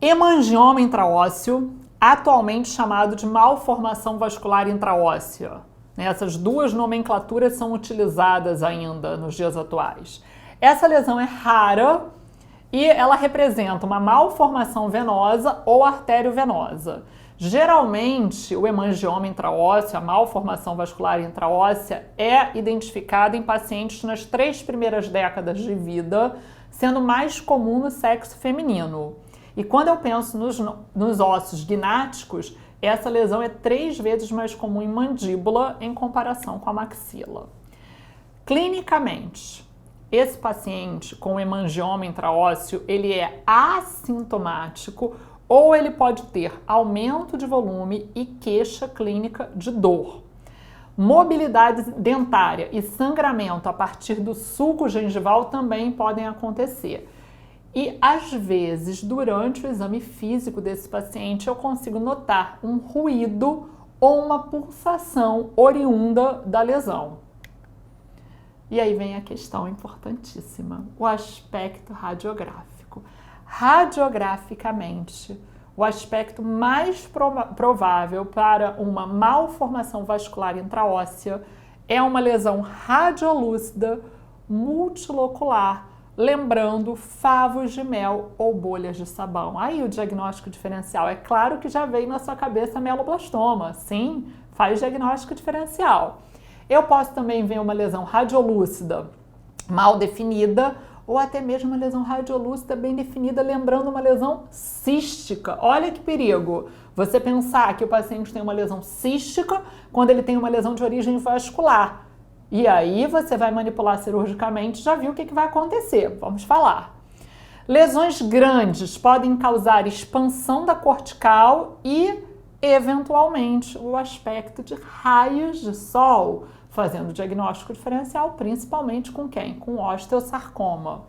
Hemangioma intraósseo, atualmente chamado de malformação vascular intraóssea. Essas duas nomenclaturas são utilizadas ainda nos dias atuais. Essa lesão é rara e ela representa uma malformação venosa ou arteriovenosa. Geralmente, o hemangioma intraósseo, a malformação vascular intraóssea, é identificada em pacientes nas 3 primeiras décadas de vida, sendo mais comum no sexo feminino. E quando eu penso nos ossos gnáticos, essa lesão é 3 vezes mais comum em mandíbula em comparação com a maxila. Clinicamente, esse paciente com hemangioma intraósseo, ele é assintomático ou ele pode ter aumento de volume e queixa clínica de dor. Mobilidade dentária e sangramento a partir do sulco gengival também podem acontecer. E, às vezes, durante o exame físico desse paciente, eu consigo notar um ruído ou uma pulsação oriunda da lesão. E aí vem a questão importantíssima, o aspecto radiográfico. Radiograficamente, o aspecto mais provável para uma malformação vascular intraóssea é uma lesão radiolúcida multilocular, lembrando favos de mel ou bolhas de sabão. Aí o diagnóstico diferencial, é claro que já veio na sua cabeça mieloblastoma, sim, faz diagnóstico diferencial. Eu posso também ver uma lesão radiolúcida mal definida ou até mesmo uma lesão radiolúcida bem definida, lembrando uma lesão cística. Olha que perigo! Você pensar que o paciente tem uma lesão cística quando ele tem uma lesão de origem vascular. E aí você vai manipular cirurgicamente, já viu o que vai acontecer. Vamos falar. Lesões grandes podem causar expansão da cortical e, eventualmente, o aspecto de raios de sol, fazendo diagnóstico diferencial, principalmente com quem? Com osteosarcoma.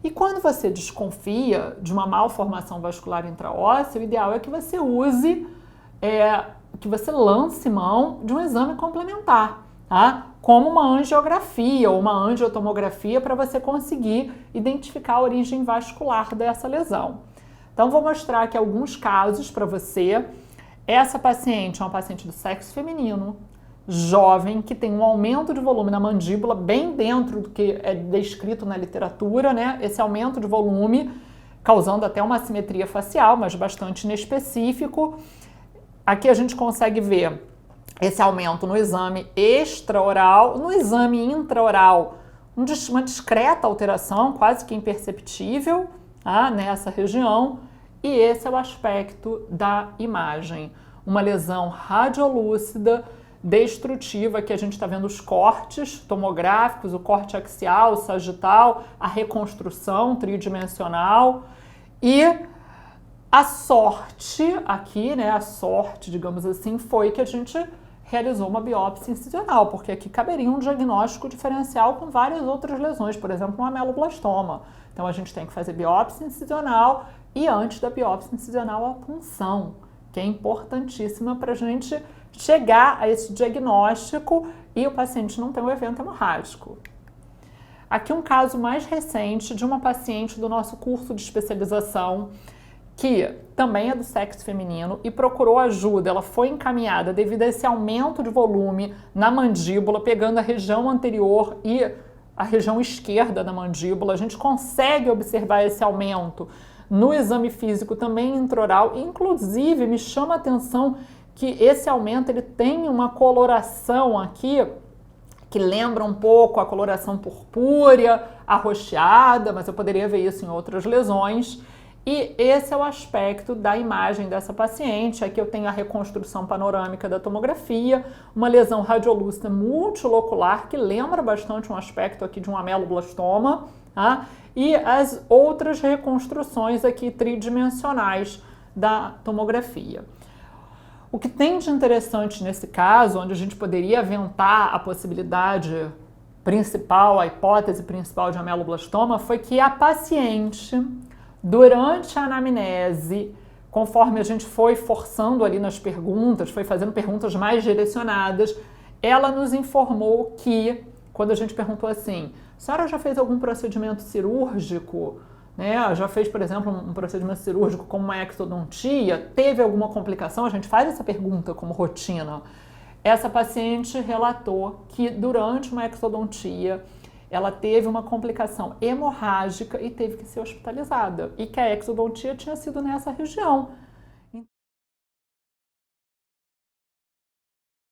E quando você desconfia de uma malformação vascular intraóssea, o ideal é que você use, que você lance mão de um exame complementar, tá? Como uma angiografia ou uma angiotomografia para você conseguir identificar a origem vascular dessa lesão. Então, vou mostrar aqui alguns casos para você. Essa paciente é uma paciente do sexo feminino, jovem, que tem um aumento de volume na mandíbula, bem dentro do que é descrito na literatura, né? Esse aumento de volume causando até uma assimetria facial, mas bastante inespecífico. Aqui a gente consegue ver esse aumento no exame extraoral, no exame intraoral, uma discreta alteração, quase que imperceptível, tá, nessa região, e esse é o aspecto da imagem. Uma lesão radiolúcida, destrutiva, que a gente está vendo os cortes tomográficos, o corte axial, o sagital, a reconstrução tridimensional e a sorte aqui, né, a sorte, digamos assim, foi que a gente realizou uma biópsia incisional, porque aqui caberia um diagnóstico diferencial com várias outras lesões, por exemplo, uma mieloblastoma. Então a gente tem que fazer biópsia incisional e antes da biópsia incisional a punção, que é importantíssima para a gente chegar a esse diagnóstico e o paciente não ter um evento hemorrágico. Aqui um caso mais recente de uma paciente do nosso curso de especialização que também é do sexo feminino e procurou ajuda. Ela foi encaminhada devido a esse aumento de volume na mandíbula, pegando a região anterior e a região esquerda da mandíbula. A gente consegue observar esse aumento no exame físico também intraoral. Inclusive, me chama a atenção que esse aumento ele tem uma coloração aqui que lembra um pouco a coloração purpúrea, arroxeada, mas eu poderia ver isso em outras lesões. E esse é o aspecto da imagem dessa paciente. Aqui eu tenho a reconstrução panorâmica da tomografia, uma lesão radiolúcida multilocular que lembra bastante um aspecto aqui de um ameloblastoma, tá? E as outras reconstruções aqui tridimensionais da tomografia. O que tem de interessante nesse caso, onde a gente poderia aventar a possibilidade principal, a hipótese principal de ameloblastoma, foi que a paciente, durante a anamnese, conforme a gente foi forçando ali nas perguntas, foi fazendo perguntas mais direcionadas, ela nos informou que, quando a gente perguntou assim, a senhora já fez algum procedimento cirúrgico, né? Já fez, por exemplo, um procedimento cirúrgico como uma exodontia, teve alguma complicação? A gente faz essa pergunta como rotina. Essa paciente relatou que durante uma exodontia ela teve uma complicação hemorrágica e teve que ser hospitalizada, e que a exodontia tinha sido nessa região.